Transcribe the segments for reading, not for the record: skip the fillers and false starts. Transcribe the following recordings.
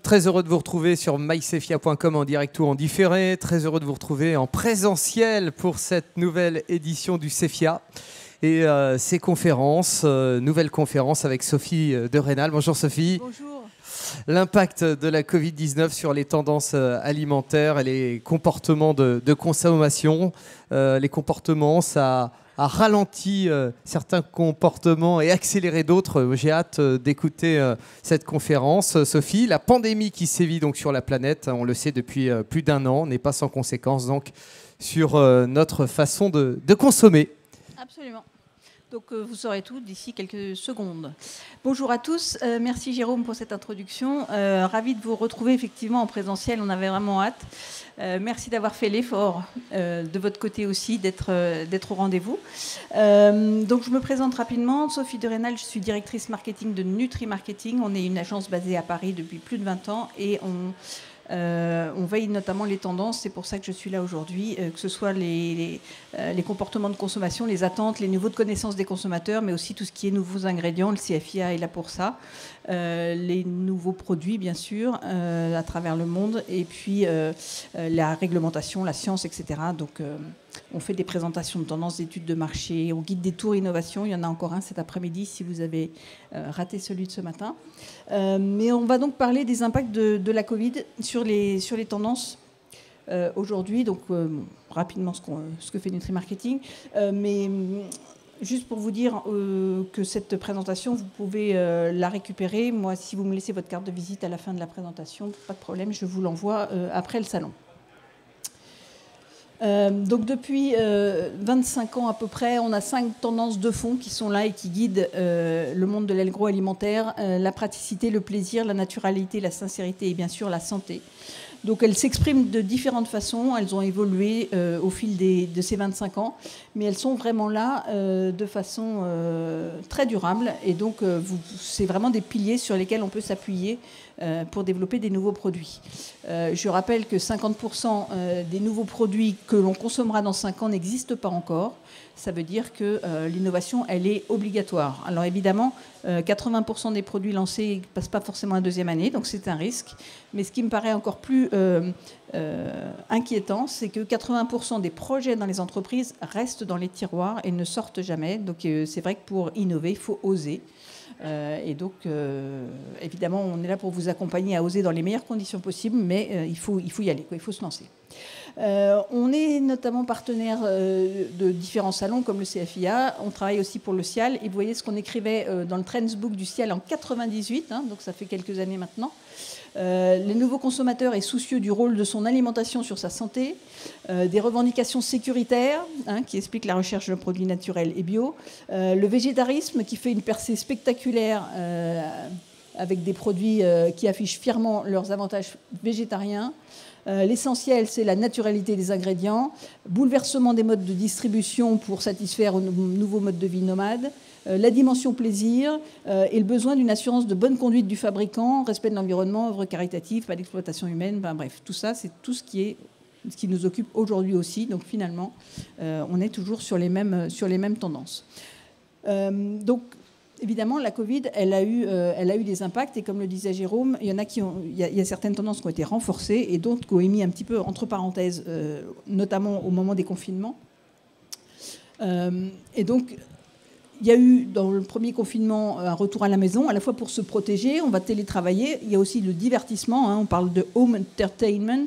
Très heureux de vous retrouver sur mycephia.com en direct ou en différé. Très heureux de vous retrouver en présentiel pour cette nouvelle édition du Cephia. Et ces conférences, nouvelle conférence avec Sophie de Rênal. Bonjour Sophie. Bonjour. L'impact de la Covid-19 sur les tendances alimentaires et les comportements de consommation. Les comportements, ça a ralenti certains comportements et accéléré d'autres. J'ai hâte d'écouter cette conférence. Sophie, la pandémie qui sévit donc sur la planète, on le sait depuis plus d'un an, n'est pas sans conséquence donc sur notre façon de consommer. Absolument. Donc vous saurez tout d'ici quelques secondes. Bonjour à tous, merci Jérôme pour cette introduction. Ravi de vous retrouver effectivement en présentiel, on avait vraiment hâte. Merci d'avoir fait l'effort de votre côté aussi d'être au rendez-vous. Donc je me présente rapidement, Sophie de Rênal, je suis directrice marketing de Nutri Marketing. On est une agence basée à Paris depuis plus de 20 ans et on veille notamment les tendances, c'est pour ça que je suis là aujourd'hui, que ce soit les comportements de consommation, les attentes, les niveaux de connaissance des consommateurs, mais aussi tout ce qui est nouveaux ingrédients, le CFIA est là pour ça, les nouveaux produits bien sûr à travers le monde, et puis la réglementation, la science, etc. Donc on fait des présentations de tendances, d'études de marché, on guide des tours innovation, il y en a encore un cet après-midi si vous avez raté celui de ce matin. Mais on va donc parler des impacts de la Covid sur les tendances aujourd'hui. Donc rapidement ce que fait Nutri Marketing. Mais juste pour vous dire que cette présentation, vous pouvez la récupérer. Moi, si vous me laissez votre carte de visite à la fin de la présentation, pas de problème, je vous l'envoie après le salon. Donc depuis 25 ans à peu près, on a 5 tendances de fond qui sont là et qui guident le monde de l'agroalimentaire, la praticité, le plaisir, la naturalité, la sincérité et bien sûr la santé. Donc elles s'expriment de différentes façons, elles ont évolué au fil de ces 25 ans, mais elles sont vraiment là de façon très durable et donc c'est vraiment des piliers sur lesquels on peut s'appuyer pour développer des nouveaux produits. Je rappelle que 50% des nouveaux produits que l'on consommera dans 5 ans n'existent pas encore. Ça veut dire que l'innovation, elle est obligatoire. Alors évidemment, 80% des produits lancés ne passent pas forcément la deuxième année, donc c'est un risque. Mais ce qui me paraît encore plus inquiétant, c'est que 80% des projets dans les entreprises restent dans les tiroirs et ne sortent jamais. Donc c'est vrai que pour innover, il faut oser. Et donc, évidemment, on est là pour vous accompagner à oser dans les meilleures conditions possibles, mais il faut y aller, quoi, il faut se lancer. On est notamment partenaire de différents salons comme le CFIA. On travaille aussi pour le CIAL. Et vous voyez ce qu'on écrivait dans le Trends Book du CIAL en 98, donc ça fait quelques années maintenant. Les nouveaux consommateurs est soucieux du rôle de son alimentation sur sa santé, des revendications sécuritaires qui expliquent la recherche de produits naturels et bio, le végétarisme qui fait une percée spectaculaire avec des produits qui affichent fièrement leurs avantages végétariens. L'essentiel, c'est la naturalité des ingrédients, bouleversement des modes de distribution pour satisfaire aux nouveaux modes de vie nomades, la dimension plaisir et le besoin d'une assurance de bonne conduite du fabricant, respect de l'environnement, œuvre caritative, pas d'exploitation humaine, bref, tout ça, c'est tout ce qui nous occupe aujourd'hui aussi. Donc finalement, on est toujours sur les mêmes tendances. Donc, évidemment, la Covid, elle a eu des impacts et comme le disait Jérôme, il y a certaines tendances qui ont été renforcées et d'autres qui ont mis un petit peu entre parenthèses, notamment au moment des confinements. Et donc, il y a eu dans le premier confinement un retour à la maison, à la fois pour se protéger, on va télétravailler. Il y a aussi le divertissement, on parle de home entertainment.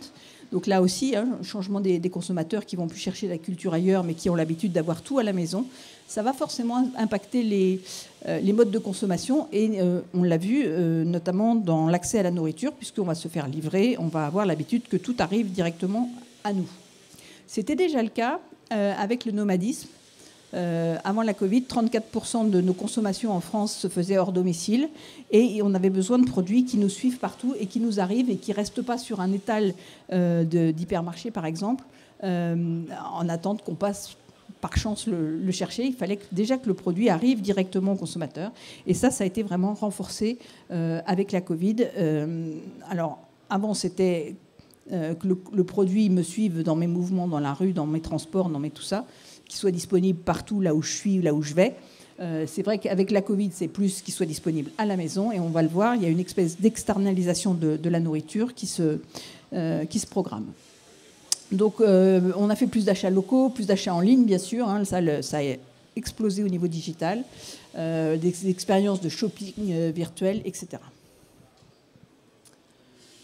Donc là aussi, changement des consommateurs qui vont plus chercher la culture ailleurs, mais qui ont l'habitude d'avoir tout à la maison. Ça va forcément impacter les modes de consommation et on l'a vu notamment dans l'accès à la nourriture, puisqu'on va se faire livrer, on va avoir l'habitude que tout arrive directement à nous. C'était déjà le cas avec le nomadisme. Avant la Covid, 34% de nos consommations en France se faisaient hors domicile et on avait besoin de produits qui nous suivent partout et qui nous arrivent et qui ne restent pas sur un étal d'hypermarché, par exemple, en attente qu'on passe par chance le chercher. Il fallait déjà que le produit arrive directement au consommateur. Et ça a été vraiment renforcé avec la Covid. Alors, avant, c'était que le produit me suive dans mes mouvements, dans la rue, dans mes transports, dans tout ça, qu'il soit disponible partout là où je suis, là où je vais. C'est vrai qu'avec la Covid, c'est plus qu'il soit disponible à la maison. Et on va le voir, il y a une espèce d'externalisation de la nourriture qui se programme. Donc, on a fait plus d'achats locaux, plus d'achats en ligne, bien sûr. Hein, ça a explosé au niveau digital. Des expériences de shopping virtuel, etc.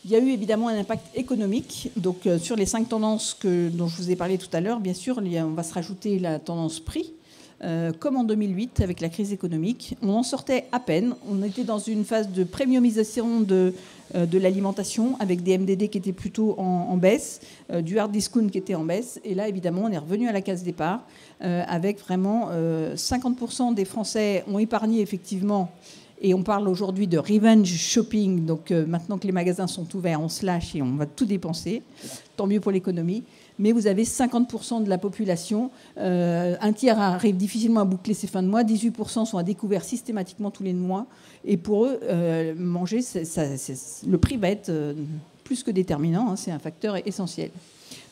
Il y a eu évidemment un impact économique. Donc, sur les 5 tendances dont je vous ai parlé tout à l'heure, bien sûr, on va se rajouter la tendance prix. Comme en 2008 avec la crise économique. On en sortait à peine. On était dans une phase de premiumisation de l'alimentation avec des MDD qui étaient plutôt en baisse, du hard discount qui était en baisse. Et là, évidemment, on est revenu à la case départ avec vraiment 50% des Français ont épargné effectivement. Et on parle aujourd'hui de revenge shopping. Donc maintenant que les magasins sont ouverts, on se lâche et on va tout dépenser. Tant mieux pour l'économie. Mais vous avez 50% de la population, un tiers arrive difficilement à boucler ses fins de mois, 18% sont à découvert systématiquement tous les mois. Et pour eux, manger, le prix va être plus que déterminant, hein, c'est un facteur essentiel.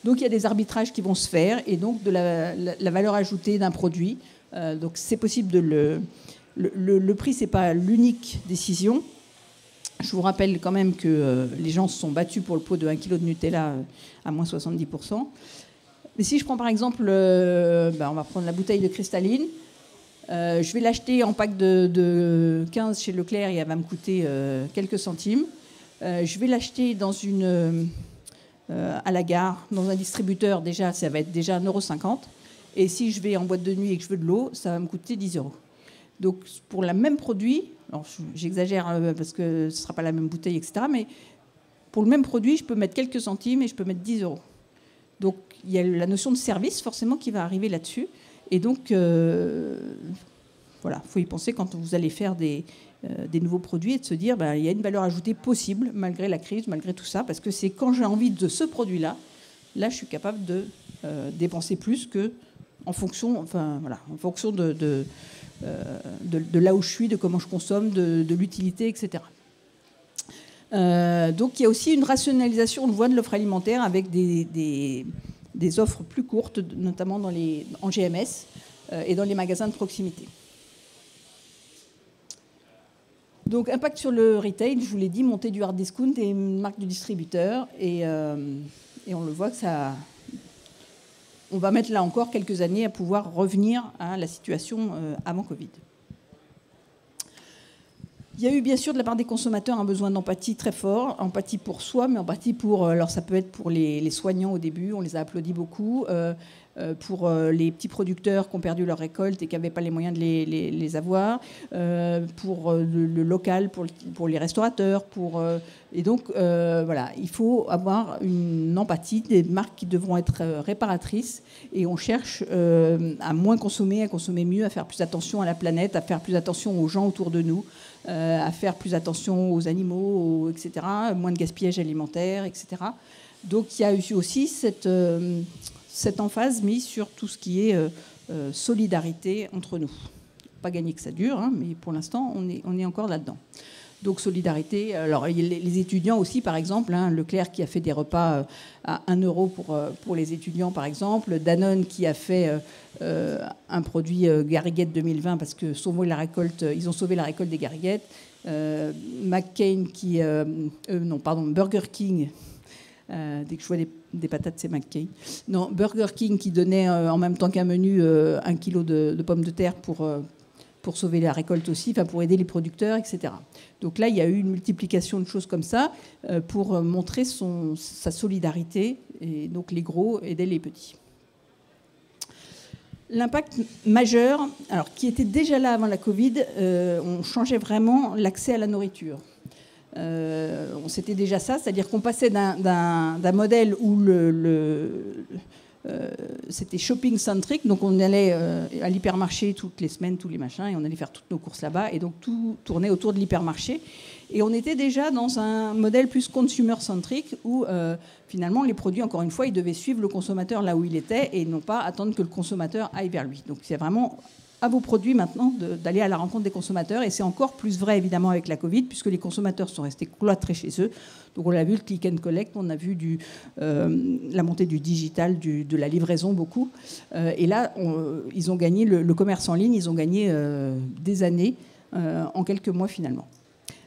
Donc il y a des arbitrages qui vont se faire, et donc de la valeur ajoutée d'un produit. Donc c'est possible le prix, ce n'est pas l'unique décision. Je vous rappelle quand même que les gens se sont battus pour le pot de 1 kg de Nutella à moins 70%. Mais si je prends par exemple, on va prendre la bouteille de cristalline. Je vais l'acheter en pack de 15 chez Leclerc et elle va me coûter quelques centimes. Je vais l'acheter à la gare, dans un distributeur, déjà, ça va être déjà 1,50 €. Et si je vais en boîte de nuit et que je veux de l'eau, ça va me coûter 10 €. Donc pour le même produit, alors j'exagère parce que ce ne sera pas la même bouteille, etc. Mais pour le même produit, je peux mettre quelques centimes et je peux mettre 10 €. Donc il y a la notion de service forcément qui va arriver là-dessus. Et donc voilà, il faut y penser quand vous allez faire des nouveaux produits et de se dire il y a une valeur ajoutée possible malgré la crise, malgré tout ça, parce que c'est quand j'ai envie de ce produit-là, là je suis capable de dépenser plus que en fonction de là où je suis, de comment je consomme, de l'utilité, etc. Donc il y a aussi une rationalisation, on le voit, de l'offre alimentaire avec des offres plus courtes, notamment en GMS et dans les magasins de proximité. Donc impact sur le retail, je vous l'ai dit, montée du hard discount et une marque du distributeur. Et on le voit que ça... On va mettre là encore quelques années à pouvoir revenir à la situation avant Covid. Il y a eu bien sûr de la part des consommateurs un besoin d'empathie très fort, empathie pour soi, mais empathie pour... Alors ça peut être pour les soignants au début, on les a applaudis beaucoup, pour les petits producteurs qui ont perdu leur récolte et qui n'avaient pas les moyens de les avoir, pour le local, pour les restaurateurs, et donc voilà, il faut avoir une empathie, des marques qui devront être réparatrices, et on cherche à moins consommer, à consommer mieux, à faire plus attention à la planète, à faire plus attention aux gens autour de nous, à faire plus attention aux animaux, etc., moins de gaspillage alimentaire, etc. Donc il y a eu aussi cette emphase mise sur tout ce qui est solidarité entre nous. Pas gagné que ça dure, hein, mais pour l'instant, on est encore là-dedans. Donc solidarité. Alors les étudiants aussi, par exemple, hein, Leclerc qui a fait des repas à 1 € pour les étudiants, par exemple. Danone qui a fait un produit Garriguette 2020 parce que ils ont sauvé la récolte des Garriguettes. McCain Burger King. Dès que je vois des patates, c'est McCain. Non, Burger King qui donnait en même temps qu'un menu 1 kg de pommes de terre pour sauver la récolte aussi, enfin pour aider les producteurs, etc. Donc là, il y a eu une multiplication de choses comme ça pour montrer sa solidarité, et donc les gros aidaient les petits. L'impact majeur, alors qui était déjà là avant la Covid, on changeait vraiment l'accès à la nourriture. C'était déjà ça, c'est-à-dire qu'on passait d'un modèle où c'était shopping centrique, donc on allait à l'hypermarché toutes les semaines, tous les machins, et on allait faire toutes nos courses là-bas, et donc tout tournait autour de l'hypermarché. Et on était déjà dans un modèle plus consumer centrique où finalement les produits, encore une fois, ils devaient suivre le consommateur là où il était et non pas attendre que le consommateur aille vers lui. Donc c'est vraiment à vos produits maintenant d'aller à la rencontre des consommateurs. Et c'est encore plus vrai évidemment avec la Covid, puisque les consommateurs sont restés cloîtrés chez eux. Donc on a vu le click and collect, on a vu la montée du digital, de la livraison beaucoup. Et là, ils ont gagné le commerce en ligne, ils ont gagné des années en quelques mois finalement.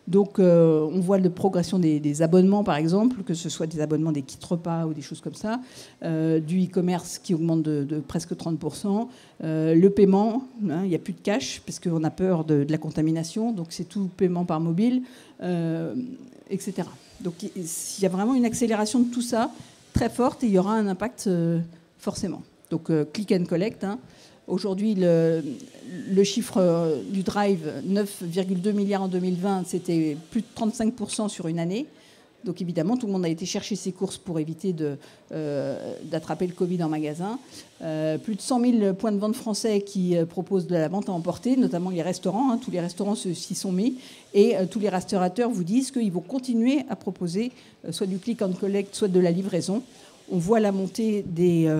Donc on voit la progression des abonnements par exemple, que ce soit des abonnements des kits repas ou des choses comme ça, du e-commerce qui augmente de presque 30%, le paiement, hein, il n'y a plus de cash parce qu'on a peur de la contamination, donc c'est tout paiement par mobile, etc. Donc il y a vraiment une accélération de tout ça très forte et il y aura un impact forcément. Donc click and collect, hein. Aujourd'hui, le chiffre du drive, 9,2 milliards en 2020, c'était plus de 35% sur une année. Donc évidemment, tout le monde a été chercher ses courses pour éviter d'attraper le Covid en magasin. Plus de 100 000 points de vente français qui proposent de la vente à emporter, notamment les restaurants. Hein, tous les restaurants s'y sont mis. Et tous les restaurateurs vous disent qu'ils vont continuer à proposer soit du click and collect, soit de la livraison. On voit la montée des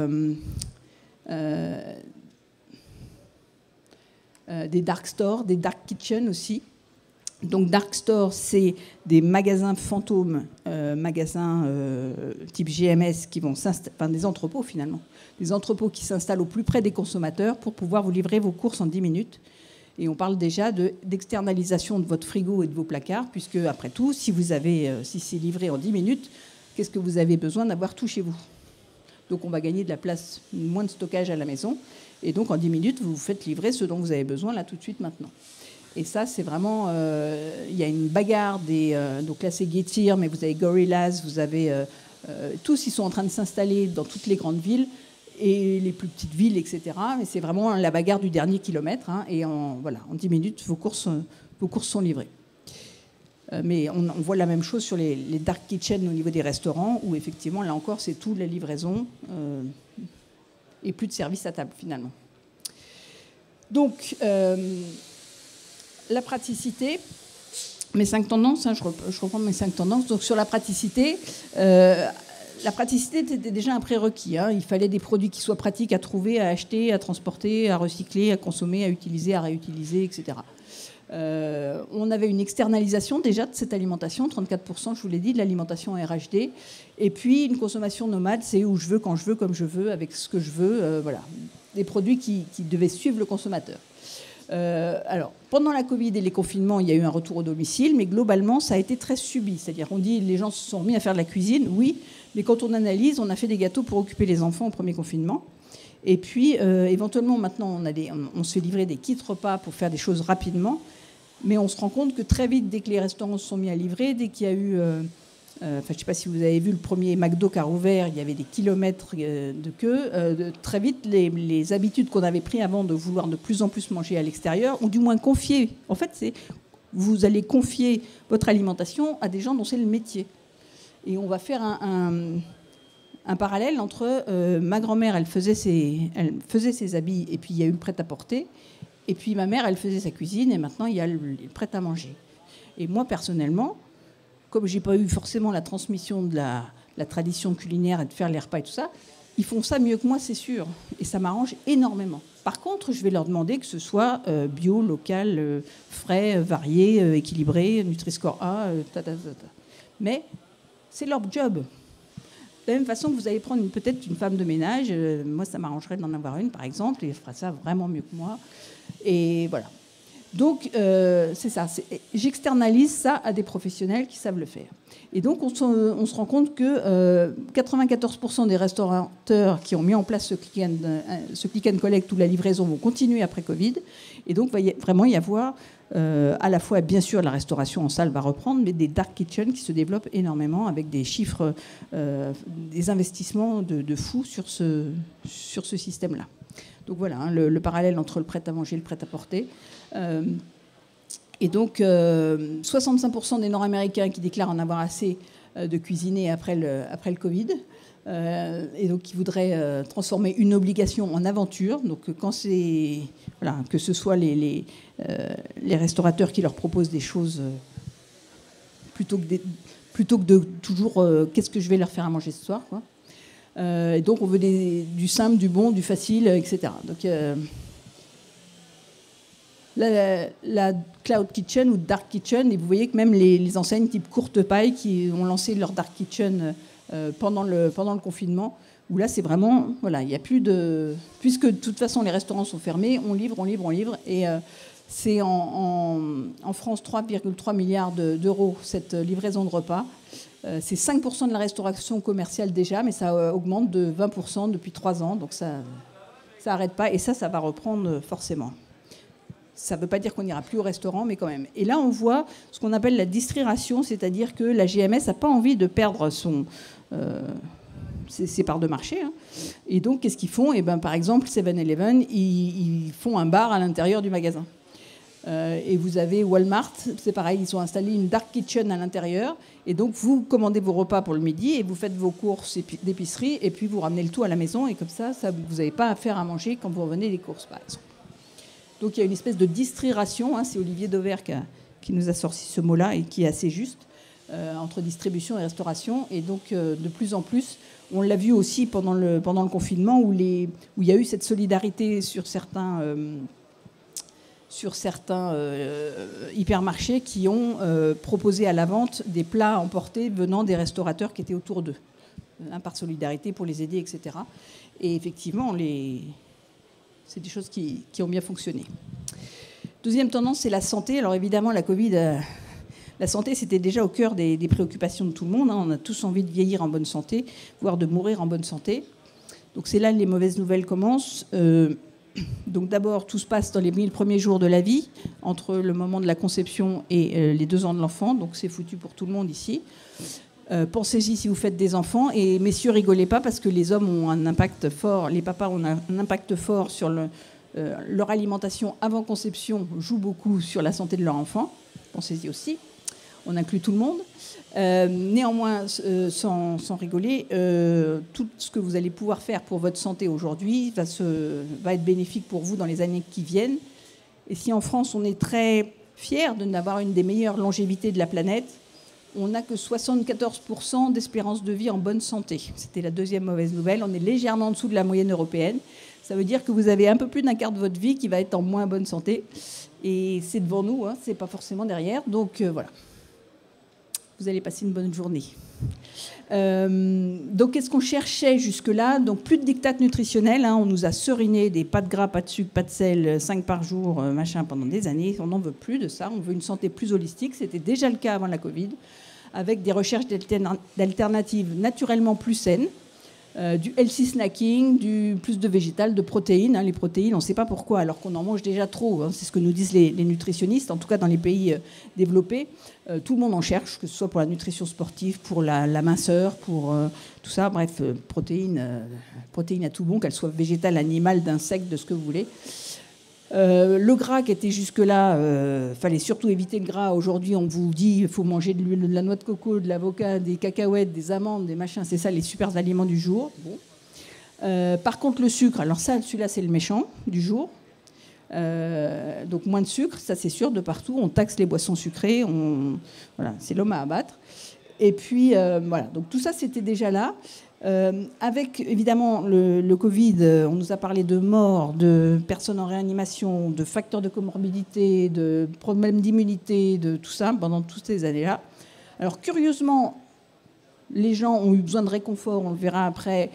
dark stores, des dark kitchens aussi. Donc dark stores, c'est des magasins fantômes, magasins type GMS qui vont s'installer, enfin des entrepôts finalement, des entrepôts qui s'installent au plus près des consommateurs pour pouvoir vous livrer vos courses en 10 minutes. Et on parle déjà d'externalisation de votre frigo et de vos placards, puisque après tout, si c'est livré en 10 minutes, qu'est-ce que vous avez besoin d'avoir tout chez vous? Donc on va gagner de la place, moins de stockage à la maison. Et donc, en 10 minutes, vous vous faites livrer ce dont vous avez besoin, là, tout de suite, maintenant. Et ça, c'est vraiment... Il y a une bagarre donc là, c'est Getir, mais vous avez Gorillaz, vous avez... tous, ils sont en train de s'installer dans toutes les grandes villes et les plus petites villes, etc. Mais c'est vraiment la bagarre du dernier kilomètre. Hein, et en 10 minutes, vos courses sont livrées. Mais on voit la même chose sur les dark kitchens au niveau des restaurants, où, effectivement, là encore, c'est tout la livraison... et plus de service à table, finalement. Donc, la praticité, mes 5 tendances, hein, je reprends mes 5 tendances. Donc, sur la praticité était déjà un prérequis. Hein. Il fallait des produits qui soient pratiques à trouver, à acheter, à transporter, à recycler, à consommer, à utiliser, à réutiliser, etc. On avait une externalisation déjà de cette alimentation, 34%, je vous l'ai dit, de l'alimentation RHD. Et puis une consommation nomade, c'est où je veux, quand je veux, comme je veux, avec ce que je veux. Voilà, des produits qui devaient suivre le consommateur. Alors, pendant la Covid et les confinements, il y a eu un retour au domicile, mais globalement, ça a été très subi. C'est-à-dire, on dit les gens se sont remis à faire de la cuisine, oui, mais quand on analyse, on a fait des gâteaux pour occuper les enfants au premier confinement. Et puis, éventuellement, maintenant, on se fait livrer des kits repas pour faire des choses rapidement. Mais on se rend compte que très vite, dès que les restaurants se sont mis à livrer, dès qu'il y a eu... je ne sais pas si vous avez vu le premier McDo qui a rouvert, il y avait des kilomètres de queue. Très vite, les habitudes qu'on avait prises avant de vouloir de plus en plus manger à l'extérieur ont du moins confié. En fait, vous allez confier votre alimentation à des gens dont c'est le métier. Et on va faire un parallèle entre ma grand-mère, elle faisait ses habits, et puis il y a eu le prêt-à-porter. Et puis ma mère, elle faisait sa cuisine, et maintenant il y a le prêt-à-manger. Et moi, personnellement, comme j'ai pas eu forcément la transmission de la tradition culinaire et de faire les repas et tout ça, ils font ça mieux que moi, c'est sûr. Et ça m'arrange énormément. Par contre, je vais leur demander que ce soit bio, local, frais, varié, équilibré, Nutri-Score A, Mais c'est leur job. De la même façon que vous allez prendre peut-être une femme de ménage, moi ça m'arrangerait d'en avoir une par exemple, et elle fera ça vraiment mieux que moi. Et voilà. Donc c'est ça, j'externalise ça à des professionnels qui savent le faire. Et donc on se rend compte que 94% des restaurateurs qui ont mis en place ce click and collect ou la livraison vont continuer après Covid. Et donc il va vraiment y avoir à la fois, bien sûr, la restauration en salle va reprendre, mais des dark kitchens qui se développent énormément avec des chiffres, des investissements de fou sur ce système-là. Donc voilà, hein, le parallèle entre le prêt-à-manger et le prêt-à-porter. Et donc, 65% des Nord-Américains qui déclarent en avoir assez de cuisiner après le Covid. Et donc, qui voudraient transformer une obligation en aventure. Donc, quand c'est... Voilà, que ce soit les restaurateurs qui leur proposent des choses plutôt que de toujours qu'est-ce que je vais leur faire à manger ce soir, quoi. Et donc, on veut du simple, du bon, du facile, etc. Donc, la Cloud Kitchen ou Dark Kitchen, et vous voyez que même les enseignes type Courte Paille qui ont lancé leur Dark Kitchen pendant le confinement, où là c'est vraiment, voilà, il n'y a plus de... Puisque de toute façon les restaurants sont fermés, on livre, et c'est en France 3,3 milliards d'euros cette livraison de repas. C'est 5% de la restauration commerciale déjà, mais ça augmente de 20% depuis 3 ans, donc ça n'arrête pas, et ça va reprendre forcément. Ça ne veut pas dire qu'on n'ira plus au restaurant, mais quand même. Et là, on voit ce qu'on appelle la distriration, c'est-à-dire que la GMS n'a pas envie de perdre ses parts de marché. Hein. Et donc, qu'est-ce qu'ils font ? Par exemple, 7-Eleven, ils font un bar à l'intérieur du magasin. Et vous avez Walmart, c'est pareil, ils ont installé une dark kitchen à l'intérieur. Et donc, vous commandez vos repas pour le midi et vous faites vos courses d'épicerie et puis vous ramenez le tout à la maison. Et comme ça vous n'avez pas à faire à manger quand vous revenez des courses, par exemple. Donc, il y a une espèce de distriration. Hein, c'est Olivier Dauvert qui nous a sorti ce mot-là et qui est assez juste entre distribution et restauration. Et donc, de plus en plus, on l'a vu aussi pendant le confinement où il y a eu cette solidarité sur certains hypermarchés qui ont proposé à la vente des plats emportés venant des restaurateurs qui étaient autour d'eux, par solidarité pour les aider, etc. Et effectivement, c'est des choses qui ont bien fonctionné. Deuxième tendance, c'est la santé. Alors évidemment, la Covid, la santé, c'était déjà au cœur des préoccupations de tout le monde. Hein. On a tous envie de vieillir en bonne santé, voire de mourir en bonne santé. Donc c'est là que les mauvaises nouvelles commencent. Donc d'abord, tout se passe dans les 1000 premiers jours de la vie, entre le moment de la conception et les 2 ans de l'enfant. Donc c'est foutu pour tout le monde ici. Pensez-y si vous faites des enfants. Et messieurs, rigolez pas parce que les hommes ont un impact fort, les papas ont un impact fort sur leur alimentation avant conception, joue beaucoup sur la santé de leur enfant. Pensez-y aussi. On inclut tout le monde. Néanmoins, sans rigoler, tout ce que vous allez pouvoir faire pour votre santé aujourd'hui va être bénéfique pour vous dans les années qui viennent. Et si en France, on est très fiers de n'avoir une des meilleures longévités de la planète, on n'a que 74% d'espérance de vie en bonne santé. C'était la deuxième mauvaise nouvelle. On est légèrement en dessous de la moyenne européenne. Ça veut dire que vous avez un peu plus d'un quart de votre vie qui va être en moins bonne santé. Et c'est devant nous, hein, c'est pas forcément derrière. Donc voilà. Vous allez passer une bonne journée. Donc, qu'est-ce qu'on cherchait jusque-là ? Donc, plus de diktat nutritionnel. Hein, on nous a seriné des pas de gras, pas de sucre, pas de sel, 5 par jour, machin, pendant des années. On n'en veut plus de ça. On veut une santé plus holistique. C'était déjà le cas avant la Covid, avec des recherches d'alternatives naturellement plus saines. Du healthy snacking, du plus de végétal, de protéines. Hein. Les protéines, on ne sait pas pourquoi, alors qu'on en mange déjà trop. Hein. C'est ce que nous disent les nutritionnistes, en tout cas dans les pays développés. Tout le monde en cherche, que ce soit pour la nutrition sportive, pour la minceur, pour tout ça. Bref, protéines à tout bon, qu'elles soient végétales, animales, d'insectes, de ce que vous voulez. Le gras qui était jusque-là, fallait surtout éviter le gras. Aujourd'hui, on vous dit qu'il faut manger de l'huile, de la noix de coco, de l'avocat, des cacahuètes, des amandes, des machins. C'est ça les super aliments du jour. Bon. Par contre, le sucre, alors ça, celui-là, c'est le méchant du jour. Donc moins de sucre, ça c'est sûr, de partout. On taxe les boissons sucrées. Voilà, c'est l'homme à abattre. Et puis, voilà. Donc tout ça, c'était déjà là. Avec évidemment le Covid, on nous a parlé de morts, de personnes en réanimation, de facteurs de comorbidité, de problèmes d'immunité, de tout ça pendant toutes ces années-là. Alors curieusement, les gens ont eu besoin de réconfort, on le verra après,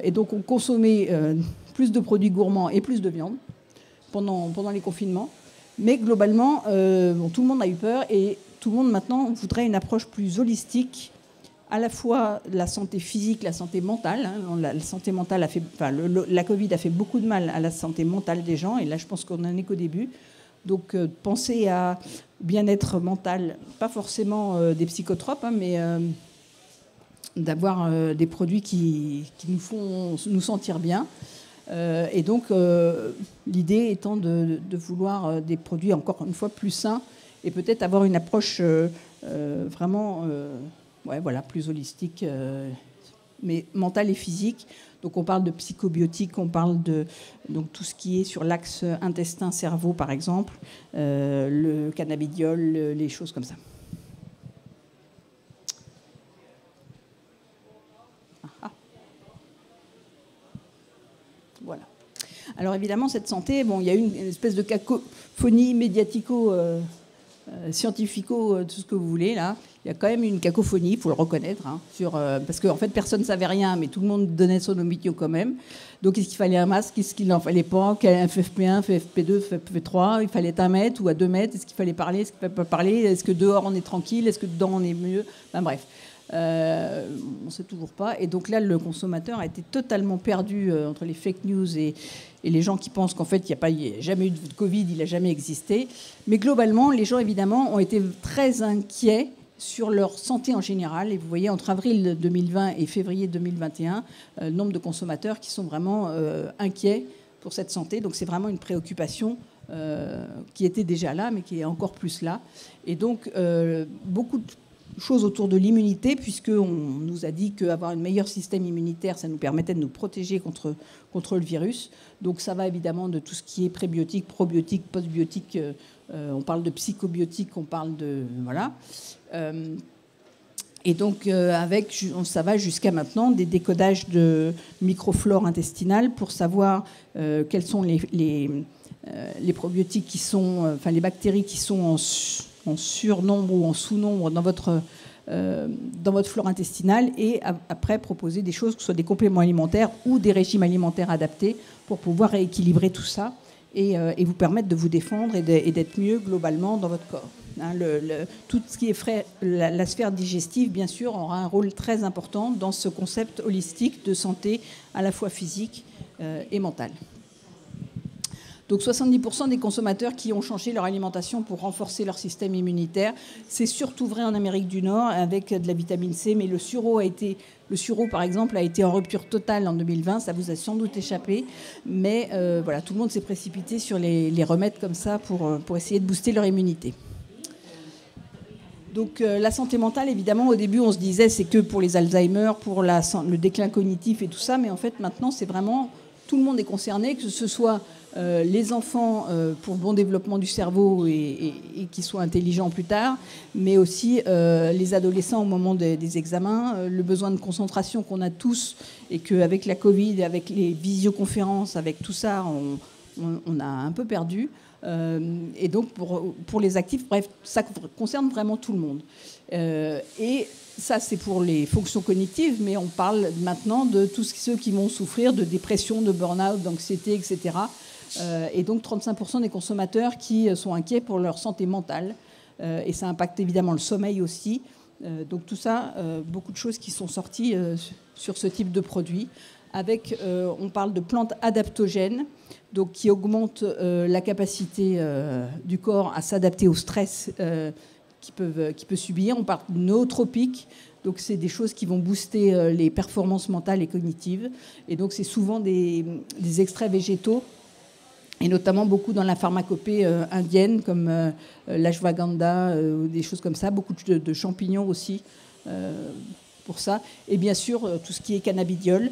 et donc ont consommé plus de produits gourmands et plus de viande pendant les confinements. Mais globalement, tout le monde a eu peur et tout le monde maintenant voudrait une approche plus holistique, à la fois la santé physique, la santé mentale. Hein. La santé mentale la Covid a fait beaucoup de mal à la santé mentale des gens, et là je pense qu'on n'en est qu'au début. Donc penser à bien-être mental, pas forcément des psychotropes, hein, mais d'avoir des produits qui nous font nous sentir bien. Et donc l'idée étant de vouloir des produits encore une fois plus sains et peut-être avoir une approche vraiment plus holistique, mais mentale et physique. Donc on parle de psychobiotiques, on parle de donc tout ce qui est sur l'axe intestin-cerveau par exemple, le cannabidiol, les choses comme ça. Voilà. Alors évidemment, cette santé, bon, il y a une espèce de cacophonie médiatico, scientifico, tout ce que vous voulez là. Il y a quand même une cacophonie, il faut le reconnaître, hein, parce qu'en fait, personne ne savait rien, mais tout le monde donnait son opinion quand même. Donc, est-ce qu'il fallait un masque? Est-ce qu'il n'en fallait pas? Quel FFP1, FFP2, FFP3? Il fallait 1 mètre ou à 2 mètres? Est-ce qu'il fallait parler? Est-ce qu'il ne fallait pas parler? Est-ce que dehors, on est tranquille? Est-ce que dedans, on est mieux? Enfin, bref. On ne sait toujours pas. Et donc là, le consommateur a été totalement perdu entre les fake news et les gens qui pensent qu'en fait, il n'y a jamais eu de Covid, il n'a jamais existé. Mais globalement, les gens, évidemment, ont été très inquiets sur leur santé en général. Et vous voyez, entre avril 2020 et février 2021, le nombre de consommateurs qui sont vraiment inquiets pour cette santé. Donc c'est vraiment une préoccupation qui était déjà là, mais qui est encore plus là. Et donc, beaucoup de choses autour de l'immunité, puisqu'on nous a dit qu'avoir un meilleur système immunitaire, ça nous permettait de nous protéger contre le virus. Donc ça va évidemment de tout ce qui est prébiotique, probiotique, postbiotique. On parle de psychobiotique, on parle de... Voilà. Et donc, ça va jusqu'à maintenant des décodages de microflore intestinale pour savoir quels sont les probiotiques qui sont... Enfin, les bactéries qui sont en surnombre ou en sous-nombre dans votre flore intestinale, et après proposer des choses, que ce soit des compléments alimentaires ou des régimes alimentaires adaptés pour pouvoir rééquilibrer tout ça et vous permettre de vous défendre et d'être mieux globalement dans votre corps. Hein, tout ce qui est la sphère digestive, bien sûr, aura un rôle très important dans ce concept holistique de santé à la fois physique et mentale. Donc 70% des consommateurs qui ont changé leur alimentation pour renforcer leur système immunitaire. C'est surtout vrai en Amérique du Nord avec de la vitamine C, mais le sureau, par exemple, a été en rupture totale en 2020. Ça vous a sans doute échappé. Mais voilà, tout le monde s'est précipité sur les remèdes comme ça pour essayer de booster leur immunité. Donc la santé mentale, évidemment, au début, on se disait c'est que pour les Alzheimer, pour le déclin cognitif et tout ça. Mais en fait, maintenant, c'est vraiment... Tout le monde est concerné, que ce soit les enfants pour le bon développement du cerveau et qu'ils soient intelligents plus tard, mais aussi les adolescents au moment des examens, le besoin de concentration qu'on a tous, et qu'avec la Covid, avec les visioconférences, avec tout ça, on a un peu perdu. Et donc pour les actifs, bref, ça concerne vraiment tout le monde. Et ça, c'est pour les fonctions cognitives, mais on parle maintenant de tous ceux qui vont souffrir de dépression, de burn-out, d'anxiété, etc. Et donc 35% des consommateurs qui sont inquiets pour leur santé mentale. Et ça impacte évidemment le sommeil aussi. Donc tout ça, beaucoup de choses qui sont sorties sur ce type de produit. On parle de plantes adaptogènes, donc qui augmentent la capacité du corps à s'adapter au stress qu'il peut subir. On parle de nootropiques, donc c'est des choses qui vont booster les performances mentales et cognitives. Et donc c'est souvent des extraits végétaux, et notamment beaucoup dans la pharmacopée indienne, comme l'ashwagandha, des choses comme ça, beaucoup de champignons aussi pour ça. Et bien sûr, tout ce qui est cannabidiol,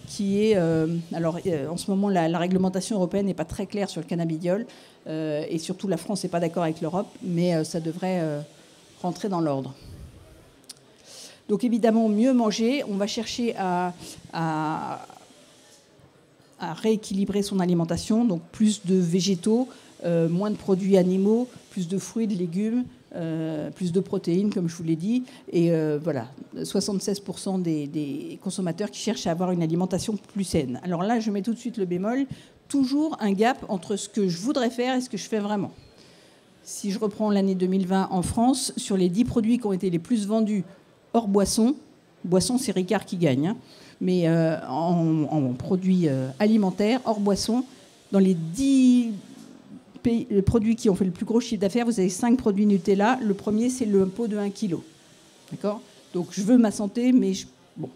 qui est... en ce moment, la réglementation européenne n'est pas très claire sur le cannabidiol, et surtout la France n'est pas d'accord avec l'Europe, mais ça devrait rentrer dans l'ordre. Donc évidemment, mieux manger, on va chercher à rééquilibrer son alimentation, donc plus de végétaux, moins de produits animaux, plus de fruits, de légumes, plus de protéines, comme je vous l'ai dit. Et voilà, 76% des consommateurs qui cherchent à avoir une alimentation plus saine. Alors là, je mets tout de suite le bémol, toujours un gap entre ce que je voudrais faire et ce que je fais vraiment. Si je reprends l'année 2020 en France, sur les 10 produits qui ont été les plus vendus hors boisson, c'est Ricard qui gagne, hein, mais en produits alimentaires, hors boisson, dans les 10 produits qui ont fait le plus gros chiffre d'affaires, vous avez 5 produits Nutella. Le premier, c'est le pot de 1 kg. D'accord ? Donc, je veux ma santé, mais bon,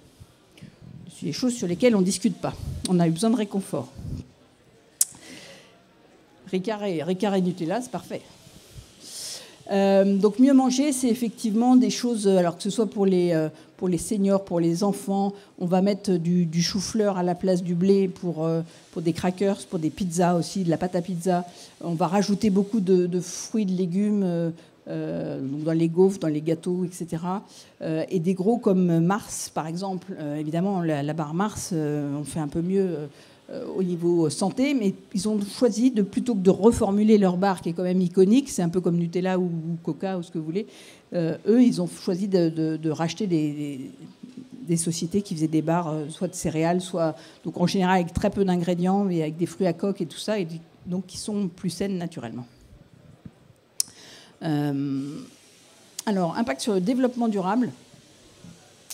c'est des choses sur lesquelles on ne discute pas. On a eu besoin de réconfort. Ricard et Nutella, c'est parfait. Donc mieux manger, c'est effectivement des choses, alors que ce soit pour les seniors, pour les enfants, on va mettre du chou-fleur à la place du blé pour des crackers, pour des pizzas aussi, de la pâte à pizza. On va rajouter beaucoup de fruits, de légumes dans les gaufres, dans les gâteaux, etc. Et des gros comme Mars, par exemple. Évidemment, la barre Mars, on fait un peu mieux au niveau santé, mais ils ont choisi plutôt que de reformuler leur bar, qui est quand même iconique, c'est un peu comme Nutella ou Coca ou ce que vous voulez, eux, ils ont choisi de racheter des sociétés qui faisaient des bars, soit de céréales, soit donc en général avec très peu d'ingrédients, mais avec des fruits à coque et tout ça, et donc qui sont plus saines naturellement. Alors, impact sur le développement durable.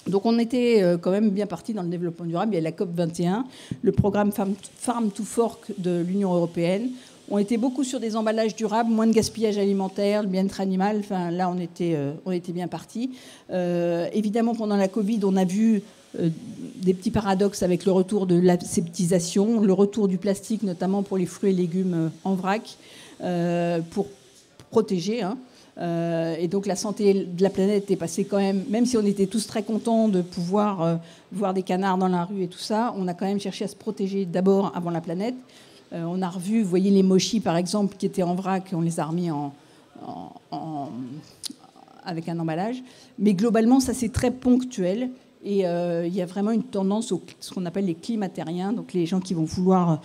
Donc on était quand même bien parti dans le développement durable. Il y a la COP 21, le programme Farm to Fork de l'Union européenne. On était beaucoup sur des emballages durables, moins de gaspillage alimentaire, le bien-être animal. Enfin, là, on était bien parti. Évidemment, pendant la Covid, on a vu des petits paradoxes avec le retour de l'aseptisation, le retour du plastique, notamment pour les fruits et légumes en vrac, pour protéger. Et donc la santé de la planète est passée quand même si on était tous très contents de pouvoir voir des canards dans la rue et tout ça, on a quand même cherché à se protéger d'abord avant la planète. On a revu, vous voyez les mochis par exemple qui étaient en vrac, on les a remis avec un emballage. Mais globalement, ça c'est très ponctuel. Et il y a vraiment une tendance ce qu'on appelle les climatériens, donc les gens qui vont vouloir...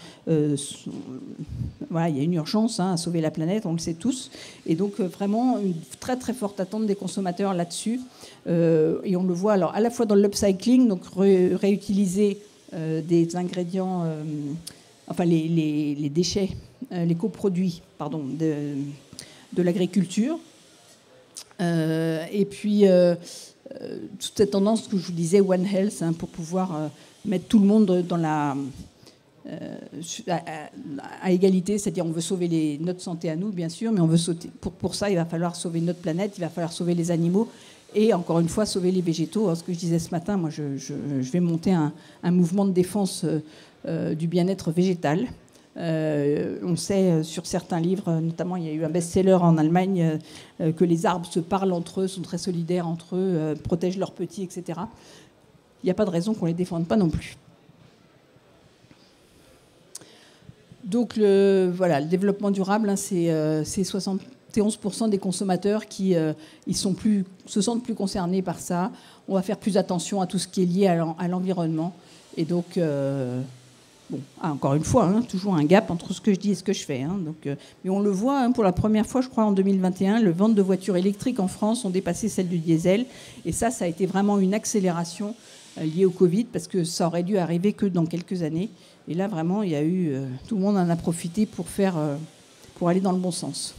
voilà, il y a une urgence à sauver la planète, on le sait tous. Et donc vraiment une très très forte attente des consommateurs là-dessus. Et on le voit alors à la fois dans l'upcycling, donc réutiliser des ingrédients, enfin les déchets, les coproduits pardon, de l'agriculture. Et puis... toute cette tendance que je vous disais, One Health, pour pouvoir mettre tout le monde dans à égalité, c'est-à-dire on veut sauver notre santé à nous, bien sûr, mais on veut pour ça, il va falloir sauver notre planète, il va falloir sauver les animaux et, encore une fois, sauver les végétaux. Alors, ce que je disais ce matin, moi, je vais monter un mouvement de défense du bien-être végétal. On sait sur certains livres, notamment il y a eu un best-seller en Allemagne, que les arbres se parlent entre eux, sont très solidaires entre eux, protègent leurs petits, etc. Il n'y a pas de raison qu'on ne les défende pas non plus. Donc le développement durable, c'est 71% des consommateurs qui se sentent plus concernés par ça. On va faire plus attention à tout ce qui est lié à l'environnement. Et donc... Bon, encore une fois, toujours un gap entre ce que je dis et ce que je fais. Mais on le voit, pour la première fois, je crois, en 2021, les ventes de voitures électriques en France ont dépassé celles du diesel. Et ça a été vraiment une accélération liée au Covid, parce que ça aurait dû arriver que dans quelques années. Et là, vraiment, il y a eu... tout le monde en a profité pour aller dans le bon sens.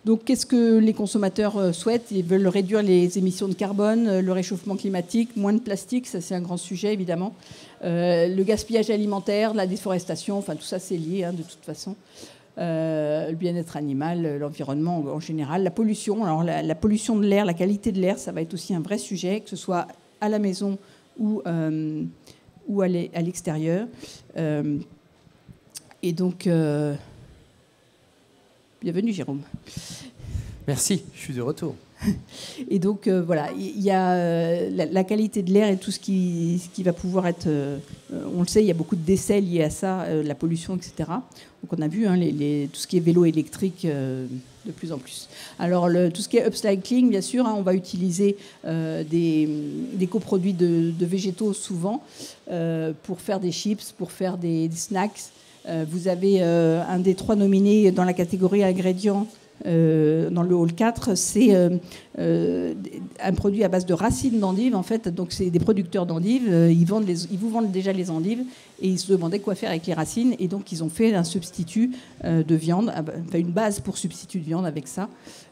Donc, qu'est-ce que les consommateurs souhaitent? Ils veulent réduire les émissions de carbone, le réchauffement climatique, moins de plastique, ça c'est un grand sujet évidemment. Le gaspillage alimentaire, la déforestation, enfin tout ça c'est lié de toute façon. Le bien-être animal, l'environnement en général, la pollution. Alors la pollution de l'air, la qualité de l'air, ça va être aussi un vrai sujet, que ce soit à la maison ou à l'extérieur. Et donc... Bienvenue, Jérôme. Merci, je suis de retour. Et donc, voilà, il y a la qualité de l'air et tout ce qui va pouvoir être... on le sait, il y a beaucoup de décès liés à ça, la pollution, etc. Donc, on a vu tout ce qui est vélo électrique de plus en plus. Alors, tout ce qui est upcycling, bien sûr, on va utiliser des coproduits de végétaux souvent pour faire des chips, pour faire des snacks. Vous avez un des 3 nominés dans la catégorie ingrédients dans le hall 4, c'est un produit à base de racines d'endives. En fait, donc c'est des producteurs d'endives. Ils vous vendent déjà les endives et ils se demandaient quoi faire avec les racines. Et donc, ils ont fait un substitut de viande, enfin une base pour substitut de viande avec ça.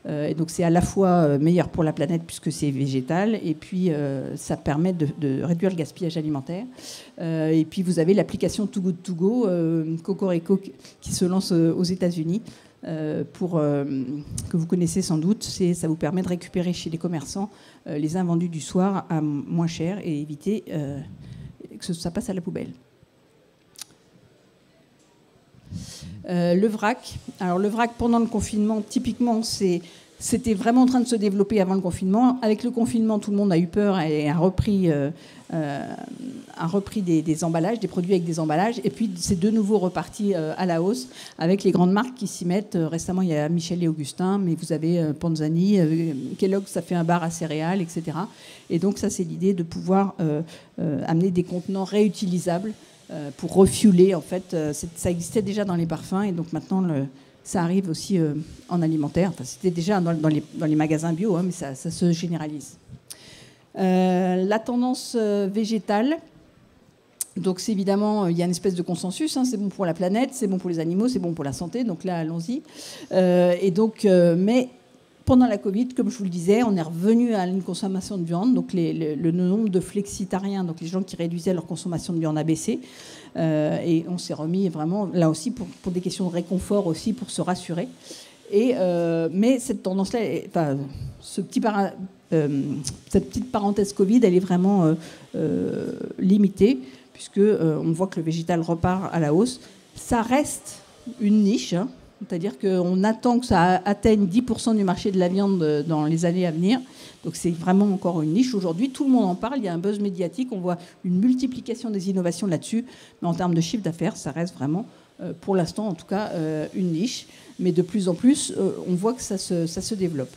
Et donc, c'est à la fois meilleur pour la planète puisque c'est végétal et puis ça permet de réduire le gaspillage alimentaire. Et puis, vous avez l'application Too Good To Go, Cocorico, qui se lance aux États-Unis. Que vous connaissez sans doute, ça vous permet de récupérer chez les commerçants les invendus du soir à moins cher et éviter que ça passe à la poubelle. Le vrac. Alors le vrac pendant le confinement, typiquement, c'était vraiment en train de se développer avant le confinement. Avec le confinement, tout le monde a eu peur et a repris des emballages, des produits avec des emballages. Et puis, c'est de nouveau reparti à la hausse avec les grandes marques qui s'y mettent. Récemment, il y a Michel et Augustin, mais vous avez Panzani, Kellogg's, ça fait un bar à céréales, etc. Et donc, ça, c'est l'idée de pouvoir amener des contenants réutilisables pour refueler. En fait, ça existait déjà dans les parfums et donc maintenant ça arrive aussi en alimentaire. Enfin, c'était déjà dans les magasins bio, hein, mais ça se généralise. La tendance végétale. Donc, c'est évidemment, il y a une espèce de consensus. Hein, c'est bon pour la planète, c'est bon pour les animaux, c'est bon pour la santé. Donc là, allons-y. Mais pendant la Covid, comme je vous le disais, on est revenu à une consommation de viande. Donc, le nombre de flexitariens, donc les gens qui réduisaient leur consommation de viande, a baissé. Et on s'est remis vraiment, là aussi, pour des questions de réconfort aussi, pour se rassurer. Mais cette tendance-là, cette petite parenthèse Covid, elle est vraiment limitée, puisqu'on voit que le végétal repart à la hausse. Ça reste une niche, hein, c'est-à-dire qu'on attend que ça atteigne 10% du marché de la viande dans les années à venir. Donc c'est vraiment encore une niche. Aujourd'hui, tout le monde en parle, il y a un buzz médiatique, on voit une multiplication des innovations là-dessus, mais en termes de chiffre d'affaires, ça reste vraiment, pour l'instant en tout cas, une niche. Mais de plus en plus, on voit que ça se développe.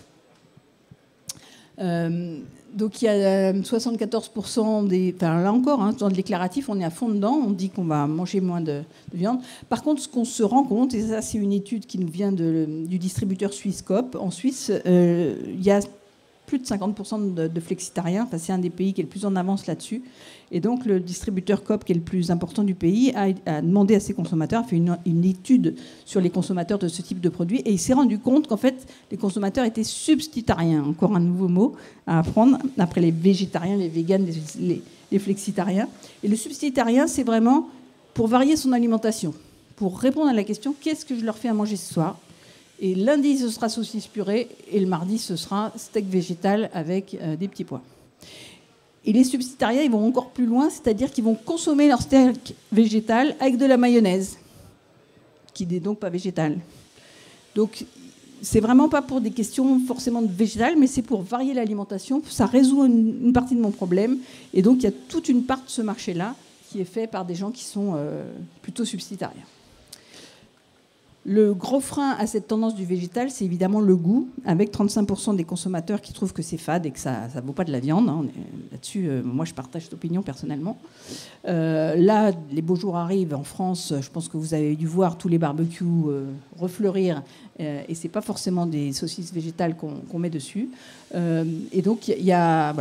Donc il y a 74% des... Enfin là encore, hein, dans le déclaratif, on est à fond dedans, on dit qu'on va manger moins de viande. Par contre, ce qu'on se rend compte, et ça c'est une étude qui nous vient du distributeur suisse Coop, en Suisse, il y a plus de 50% de flexitariens. Enfin, c'est un des pays qui est le plus en avance là-dessus. Et donc, le distributeur Coop, qui est le plus important du pays, a demandé à ses consommateurs, a fait une étude sur les consommateurs de ce type de produit. Et il s'est rendu compte qu'en fait, les consommateurs étaient substitutariens. Encore un nouveau mot à apprendre, après les végétariens, les véganes, les flexitariens. Et le substitutarien, c'est vraiment pour varier son alimentation, pour répondre à la question, qu'est-ce que je leur fais à manger ce soir ? Et lundi, ce sera saucisse purée, et le mardi, ce sera steak végétal avec des petits pois. Et les substitutariens, ils vont encore plus loin, c'est-à-dire qu'ils vont consommer leur steak végétal avec de la mayonnaise, qui n'est donc pas végétale. Donc, c'est vraiment pas pour des questions forcément de végétal, mais c'est pour varier l'alimentation. Ça résout une partie de mon problème. Et donc, il y a toute une part de ce marché-là qui est fait par des gens qui sont plutôt substitutariens. Le gros frein à cette tendance du végétal, c'est évidemment le goût, avec 35% des consommateurs qui trouvent que c'est fade et que ça ne vaut pas de la viande. Hein. Là-dessus, moi, je partage cette opinion personnellement. Là, les beaux jours arrivent en France. Je pense que vous avez dû voir tous les barbecues refleurir. Et ce n'est pas forcément des saucisses végétales qu'on met dessus. Et donc, il y a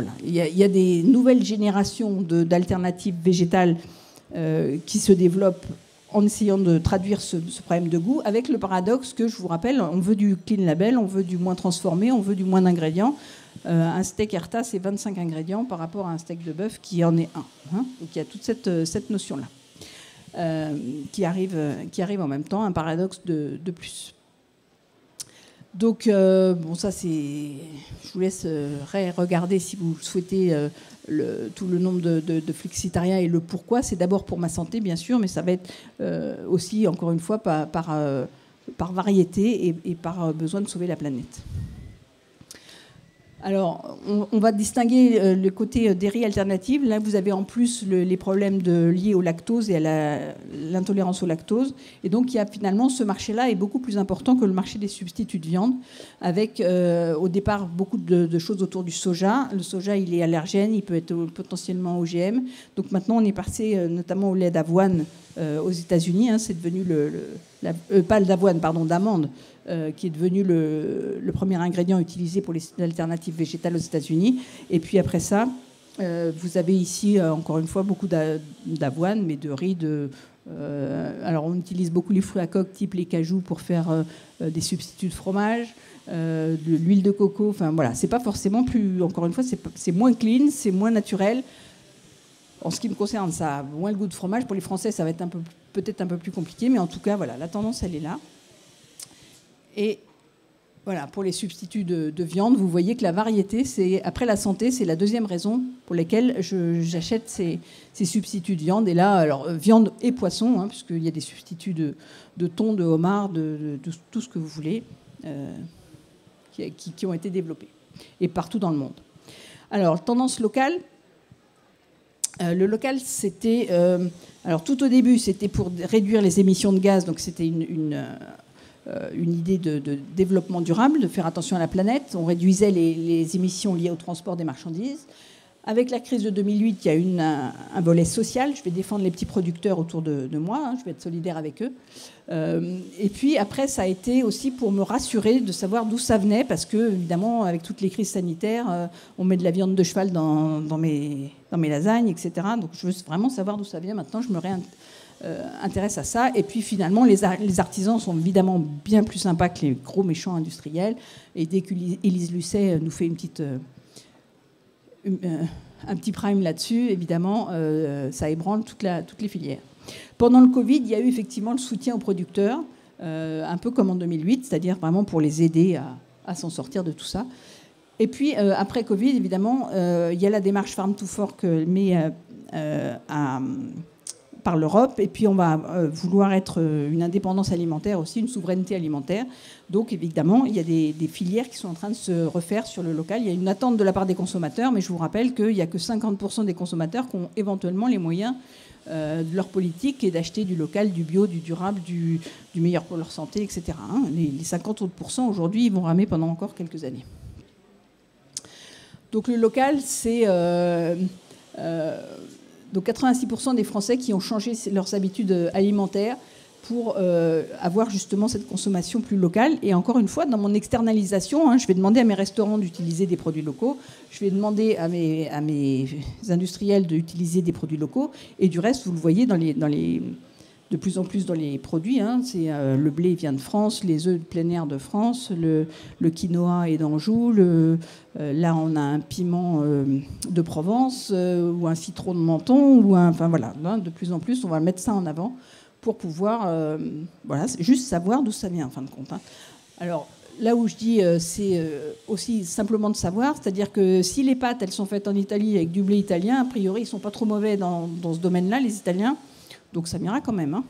des nouvelles générations d'alternatives végétales qui se développent en essayant de traduire ce problème de goût, avec le paradoxe que, je vous rappelle, on veut du clean label, on veut du moins transformé, on veut du moins d'ingrédients. Un steak Herta, c'est 25 ingrédients par rapport à un steak de bœuf qui en est un. Hein. Donc il y a toute cette notion-là qui arrive en même temps, un paradoxe de plus. Donc, bon, ça, c'est... Je vous laisse regarder si vous souhaitez tout le nombre de flexitariens et le pourquoi. C'est d'abord pour ma santé, bien sûr, mais ça va être aussi, encore une fois, par variété et par besoin de sauver la planète. Alors, on va distinguer le côté des riz alternatives. Là, vous avez en plus les problèmes liés au lactose et à l'intolérance au lactose. Et donc, il y a finalement, ce marché-là est beaucoup plus important que le marché des substituts de viande, avec au départ beaucoup de choses autour du soja. Le soja, il est allergène, il peut être potentiellement OGM. Donc maintenant, on est passé notamment au lait d'avoine aux États-Unis. Hein, c'est devenu pas d'avoine, pardon, d'amande. Qui est devenu le premier ingrédient utilisé pour les alternatives végétales aux États-Unis. Et puis après ça, vous avez ici, encore une fois, beaucoup d'avoine, mais de riz. Alors on utilise beaucoup les fruits à coque, type les cajous, pour faire des substituts de fromage, de l'huile de coco. Enfin voilà, c'est pas forcément plus. Encore une fois, c'est moins clean, c'est moins naturel. En ce qui me concerne, ça a moins le goût de fromage. Pour les Français, ça va être peut-être un peu plus compliqué, mais en tout cas, voilà, la tendance, elle est là. Et voilà, pour les substituts de viande, vous voyez que la variété, après la santé, c'est la deuxième raison pour laquelle j'achète ces substituts de viande. Et là, alors viande et poisson, hein, puisqu'il y a des substituts de thon, de homard, de tout ce que vous voulez, qui ont été développés, et partout dans le monde. Alors, tendance locale. Le local, c'était... alors, tout au début, c'était pour réduire les émissions de gaz, donc c'était une idée de développement durable, de faire attention à la planète. On réduisait les émissions liées au transport des marchandises. Avec la crise de 2008, il y a eu un volet social. Je vais défendre les petits producteurs autour de moi. Hein, je vais être solidaire avec eux. Et puis après, ça a été aussi pour me rassurer de savoir d'où ça venait, parce que évidemment, avec toutes les crises sanitaires, on met de la viande de cheval dans mes lasagnes, etc. Donc je veux vraiment savoir d'où ça vient. Maintenant, je me intéresse à ça. Et puis finalement, les artisans sont évidemment bien plus sympas que les gros méchants industriels. Et dès qu'Élise Lucet nous fait un petit prime là-dessus, évidemment, ça ébranle toutes les filières. Pendant le Covid, il y a eu effectivement le soutien aux producteurs, un peu comme en 2008, c'est-à-dire vraiment pour les aider à s'en sortir de tout ça. Et puis, après Covid, évidemment, il y a la démarche Farm to Fork par l'Europe, et puis on va vouloir être une indépendance alimentaire aussi, une souveraineté alimentaire. Donc évidemment, il y a des filières qui sont en train de se refaire sur le local. Il y a une attente de la part des consommateurs, mais je vous rappelle qu'il n'y a que 50% des consommateurs qui ont éventuellement les moyens de leur politique et d'acheter du local, du bio, du durable, du meilleur pour leur santé, etc. Hein. Les 50 autres pourcents, aujourd'hui, ils vont ramer pendant encore quelques années. Donc le local, c'est... donc 86% des Français qui ont changé leurs habitudes alimentaires pour avoir justement cette consommation plus locale. Et encore une fois, dans mon externalisation, hein, je vais demander à mes restaurants d'utiliser des produits locaux, je vais demander à mes industriels d'utiliser des produits locaux, et du reste, vous le voyez de plus en plus dans les produits, hein, c'est le blé vient de France, les œufs de plein air de France, le quinoa est d'Anjou, là on a un piment de Provence, ou un citron de Menton, enfin voilà, hein, de plus en plus on va mettre ça en avant pour pouvoir voilà, juste savoir d'où ça vient en fin de compte. Hein. Alors là où je dis c'est aussi simplement de savoir, c'est-à-dire que si les pâtes elles sont faites en Italie avec du blé italien, a priori ils sont pas trop mauvais dans ce domaine-là, les Italiens. Donc ça m'ira quand même. Hein.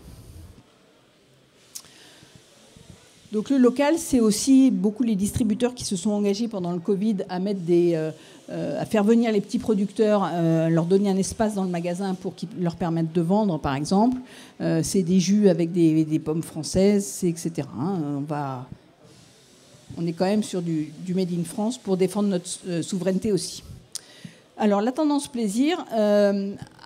Donc le local, c'est aussi beaucoup les distributeurs qui se sont engagés pendant le Covid à mettre à faire venir les petits producteurs, leur donner un espace dans le magasin pour qu'ils leur permettent de vendre, par exemple. C'est des jus avec des pommes françaises, etc. Hein. On est quand même sur du Made in France pour défendre notre souveraineté aussi. Alors, la tendance plaisir,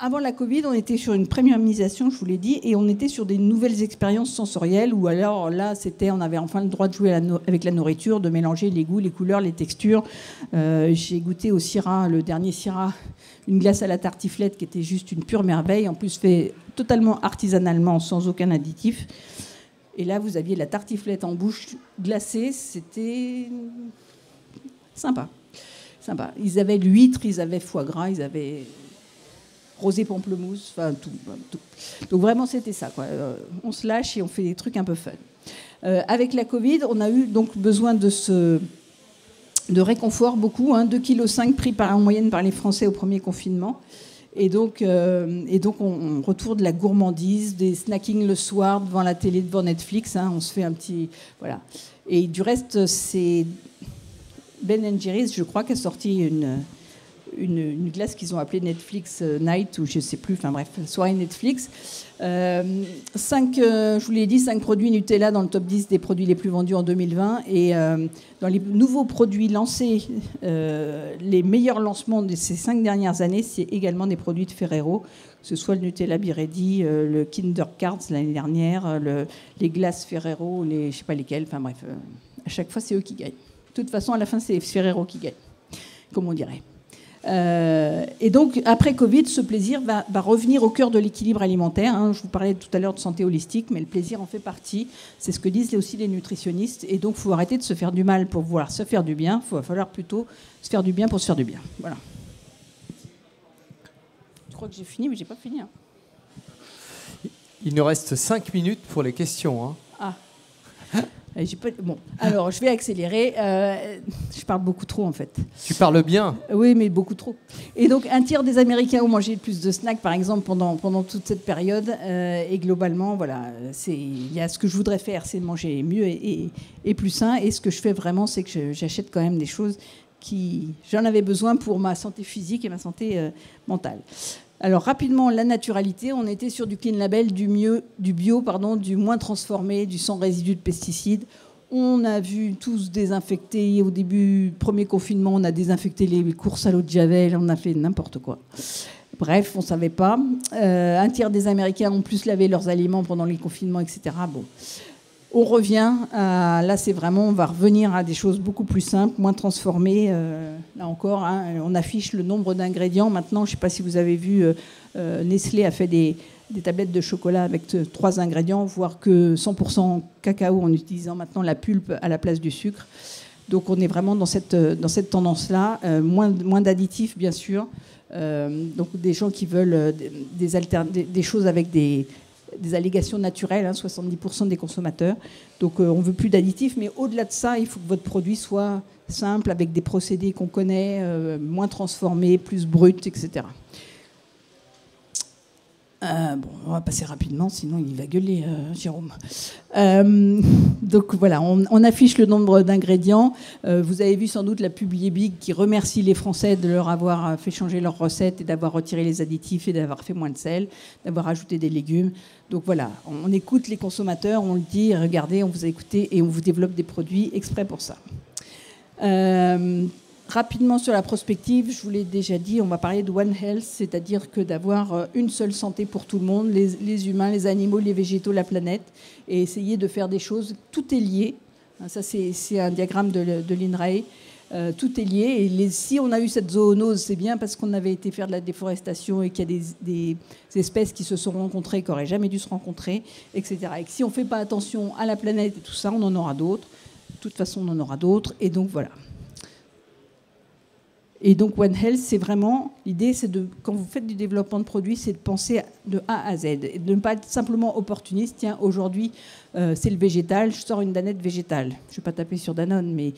avant la Covid, on était sur une premiumisation, je vous l'ai dit, et on était sur des nouvelles expériences sensorielles, où alors là, on avait enfin le droit de jouer avec la nourriture, de mélanger les goûts, les couleurs, les textures. J'ai goûté au Syrah, le dernier Syrah, une glace à la tartiflette qui était juste une pure merveille, en plus fait totalement artisanalement, sans aucun additif. Et là, vous aviez la tartiflette en bouche glacée, c'était sympa. Sympa. Ils avaient l'huître, ils avaient foie gras, ils avaient rosé pamplemousse, enfin tout. Donc vraiment c'était ça, quoi. On se lâche et on fait des trucs un peu fun. Avec la Covid, on a eu donc besoin de réconfort beaucoup, hein, 2,5 kg pris en moyenne par les Français au premier confinement. Et donc on retourne de la gourmandise, des snackings le soir devant la télé, devant Netflix. Hein, on se fait un petit... Voilà. Et du reste, c'est... Ben & Jerry's, je crois, qui a sorti une glace qu'ils ont appelée Netflix Night, ou je ne sais plus, enfin bref, soirée Netflix. Je vous l'ai dit, 5 produits Nutella dans le top 10 des produits les plus vendus en 2020. Et dans les nouveaux produits lancés, les meilleurs lancements de ces 5 dernières années, c'est également des produits de Ferrero, que ce soit le Nutella Be Ready, le Kinder Cards l'année dernière, les glaces Ferrero, je ne sais pas lesquelles, enfin bref, à chaque fois, c'est eux qui gagnent. De toute façon, à la fin, c'est Ferrero qui gagne, comme on dirait. Et donc, après Covid, ce plaisir va revenir au cœur de l'équilibre alimentaire. Hein. Je vous parlais tout à l'heure de santé holistique, mais le plaisir en fait partie. C'est ce que disent aussi les nutritionnistes. Et donc, il faut arrêter de se faire du mal pour vouloir se faire du bien. Il va falloir plutôt se faire du bien pour se faire du bien. Voilà. Je crois que j'ai fini, mais je n'ai pas fini. Hein. Il nous reste 5 minutes pour les questions. Hein. Ah. Bon, alors je vais accélérer. Je parle beaucoup trop en fait. Tu parles bien. Oui, mais beaucoup trop. Et donc un tiers des Américains ont mangé plus de snacks, par exemple, pendant toute cette période. Et globalement, voilà, il y a ce que je voudrais faire, c'est de manger mieux et plus sain. Et ce que je fais vraiment, c'est que j'achète quand même des choses j'en avais besoin pour ma santé physique et ma santé mentale. Alors rapidement, la naturalité, on était sur du clean label, du bio, du moins transformé, du sans résidus de pesticides. On a vu tous désinfecter. Au début, premier confinement, on a désinfecté les courses à l'eau de Javel. On a fait n'importe quoi. Bref, on ne savait pas. Un tiers des Américains ont plus lavé leurs aliments pendant les confinements, etc. Bon. On revient à... Là, c'est vraiment... On va revenir à des choses beaucoup plus simples, moins transformées. Là encore, hein, on affiche le nombre d'ingrédients. Maintenant, je ne sais pas si vous avez vu, Nestlé a fait des tablettes de chocolat avec 3 ingrédients, voire que 100% cacao en utilisant maintenant la pulpe à la place du sucre. Donc on est vraiment dans cette tendance-là. Moins d'additifs, bien sûr. Donc des gens qui veulent des choses avec des allégations naturelles, hein, 70% des consommateurs. Donc on ne veut plus d'additifs, mais au-delà de ça, il faut que votre produit soit simple, avec des procédés qu'on connaît, moins transformés, plus bruts, etc. Bon, on va passer rapidement, sinon il va gueuler, Jérôme. Donc voilà, on affiche le nombre d'ingrédients. Vous avez vu sans doute la pub Liebig qui remercie les Français de leur avoir fait changer leurs recettes et d'avoir retiré les additifs et d'avoir fait moins de sel, d'avoir ajouté des légumes. Donc voilà, on écoute les consommateurs, on le dit, regardez, on vous a écouté et on vous développe des produits exprès pour ça. Rapidement sur la prospective, je vous l'ai déjà dit, on va parler de One Health, c'est-à-dire que d'avoir une seule santé pour tout le monde, les humains, les animaux, les végétaux, la planète, et essayer de faire des choses. Tout est lié. Ça, c'est un diagramme de l'INRAE. Tout est lié. Et si on a eu cette zoonose, c'est bien parce qu'on avait été faire de la déforestation et qu'il y a des espèces qui se sont rencontrées, qui n'auraient jamais dû se rencontrer, etc. Et que si on ne fait pas attention à la planète et tout ça, on en aura d'autres. De toute façon, on en aura d'autres. Et donc, voilà. Et donc One Health, c'est vraiment, l'idée, c'est de, quand vous faites du développement de produits, c'est de penser de A à Z, et de ne pas être simplement opportuniste. Tiens, aujourd'hui, c'est le végétal, je sors une danette végétale. Je ne vais pas taper sur Danone, mais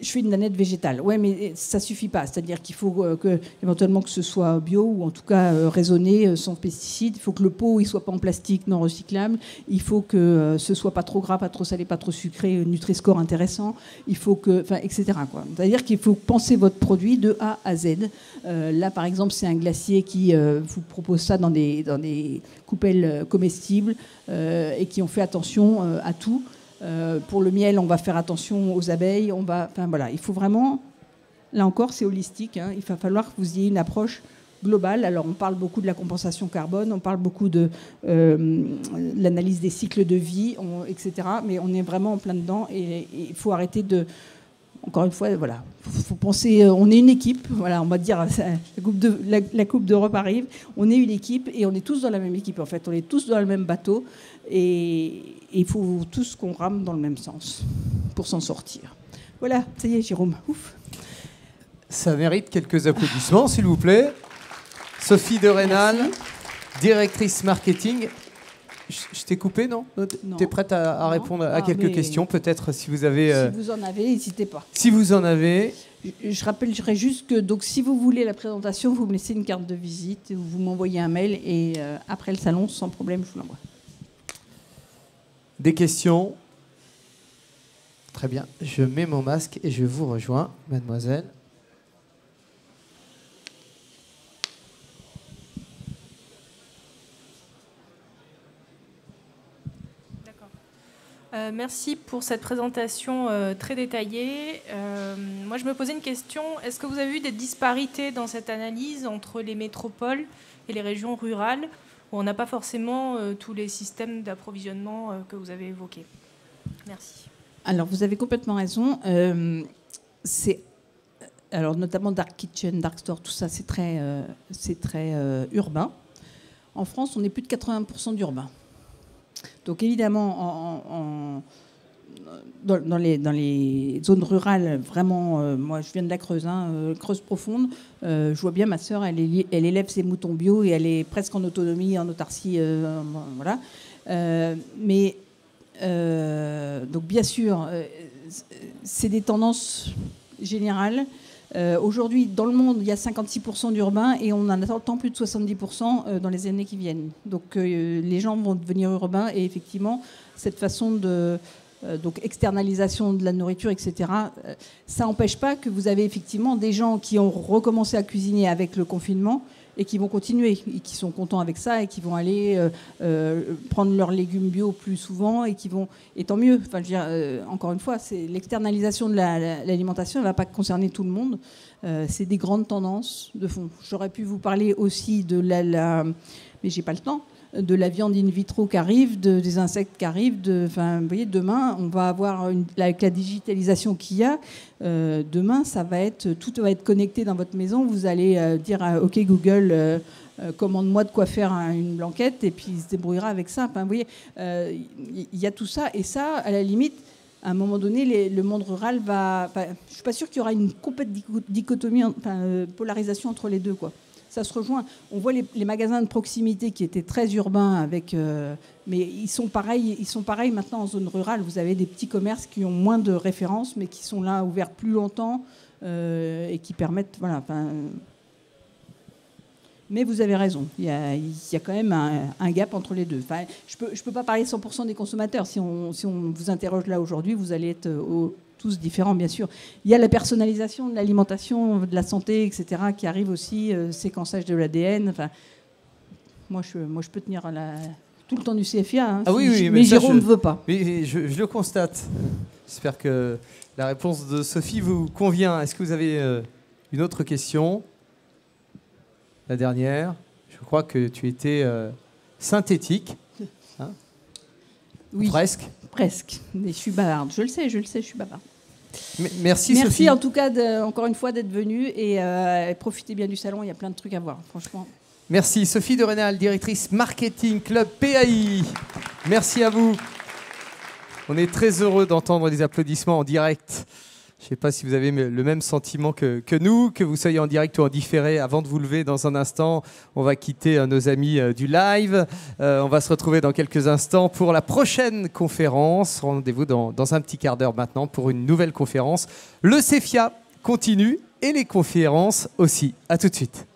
je fais une danette végétale. Ouais, mais ça suffit pas. C'est-à-dire qu'il faut éventuellement que ce soit bio ou en tout cas raisonné, sans pesticides. Il faut que le pot il soit pas en plastique, non recyclable. Il faut que ce soit pas trop gras, pas trop salé, pas trop sucré, Nutri-Score intéressant. Il faut que, enfin, etc. quoi. C'est-à-dire qu'il faut penser votre produit de A à Z. Là, par exemple, c'est un glacier qui vous propose ça dans des coupelles comestibles et qui ont fait attention à tout. Pour le miel, on va faire attention aux abeilles. Enfin, voilà, il faut vraiment, là encore, c'est holistique. Hein, il va falloir que vous ayez une approche globale. Alors, on parle beaucoup de la compensation carbone, on parle beaucoup de l'analyse des cycles de vie, etc. Mais on est vraiment en plein dedans et il faut arrêter de... Encore une fois, voilà, faut penser. On est une équipe. Voilà, on va dire la Coupe d'Europe arrive. On est une équipe et on est tous dans la même équipe. En fait, on est tous dans le même bateau et il faut tous qu'on rame dans le même sens pour s'en sortir. Voilà, ça y est, Jérôme. Ouf. Ça mérite quelques applaudissements, s'il vous plaît. Sophie de Rênal, directrice marketing. Je t'ai coupé, non? Tu es prête à répondre à quelques questions, peut-être, si vous avez... Si vous en avez, n'hésitez pas. Si vous en avez... Je rappellerai juste que donc, si vous voulez la présentation, vous me laissez une carte de visite, vous m'envoyez un mail et après le salon, sans problème, je vous l'envoie. Des questions? Très bien. Je mets mon masque et je vous rejoins, mademoiselle. Merci pour cette présentation très détaillée. Moi, je me posais une question. Est-ce que vous avez vu des disparités dans cette analyse entre les métropoles et les régions rurales, où on n'a pas forcément tous les systèmes d'approvisionnement que vous avez évoqués? Merci. Alors, vous avez complètement raison. Alors, notamment Dark Kitchen, Dark Store, tout ça, c'est très urbain. En France, on est plus de 80% d'urbain. Donc évidemment, dans les zones rurales, vraiment, moi je viens de la Creuse, Creuse profonde, je vois bien ma sœur, elle élève ses moutons bio et elle est presque en autonomie, en autarcie, voilà. Donc bien sûr, c'est des tendances générales. Aujourd'hui, dans le monde, il y a 56% d'urbains et on en attend plus de 70% dans les années qui viennent. Donc les gens vont devenir urbains et effectivement, cette façon de donc externalisation de la nourriture, etc. Ça n'empêche pas que vous avez effectivement des gens qui ont recommencé à cuisiner avec le confinement et qui vont continuer, et qui sont contents avec ça, et qui vont aller prendre leurs légumes bio plus souvent, et qui vont, et tant mieux. Enfin, je veux dire, encore une fois, c'est l'externalisation de l'alimentation, elle ne va pas concerner tout le monde. C'est des grandes tendances de fond. J'aurais pu vous parler aussi de mais j'ai pas le temps, de la viande in vitro qui arrive, des insectes qui arrivent. Enfin, vous voyez, demain, on va avoir, avec la digitalisation qu'il y a, demain, tout va être connecté dans votre maison. Vous allez dire OK Google, commande-moi de quoi faire une blanquette, et puis il se débrouillera avec ça. Enfin, vous voyez, il y a tout ça, et ça, à la limite, à un moment donné, le monde rural va... Enfin, je suis pas sûre qu'il y aura une complète dichotomie, polarisation entre les deux, quoi. Ça se rejoint. On voit les magasins de proximité qui étaient très urbains, mais ils sont pareils maintenant en zone rurale. Vous avez des petits commerces qui ont moins de références, mais qui sont là ouverts plus longtemps et qui permettent... Voilà, mais vous avez raison, il y a quand même un gap entre les deux. Enfin, je peux pas parler 100% des consommateurs. Si on vous interroge là aujourd'hui, vous allez être tous différents, bien sûr. Il y a la personnalisation de l'alimentation, de la santé, etc., qui arrive aussi, séquençage de l'ADN. Enfin, moi, je peux tenir tout le temps du CFIA, hein, mais Jérôme ne veut pas. Oui, je le constate. J'espère que la réponse de Sophie vous convient. Est-ce que vous avez une autre question ? La dernière. Je crois que tu étais synthétique. Hein ? Oui. Presque. Presque. Mais je suis bavarde. Je le sais, je suis bavarde. Merci Sophie. Merci en tout cas encore une fois d'être venue, et profitez bien du salon, il y a plein de trucs à voir, franchement. Merci Sophie de Rénal, directrice marketing Club PAI. Merci à vous. On est très heureux d'entendre des applaudissements en direct. Je ne sais pas si vous avez le même sentiment que nous, que vous soyez en direct ou en différé. Avant de vous lever dans un instant, on va quitter nos amis du live. On va se retrouver dans quelques instants pour la prochaine conférence. Rendez-vous dans un petit quart d'heure maintenant pour une nouvelle conférence. Le CEFIA continue et les conférences aussi. À tout de suite.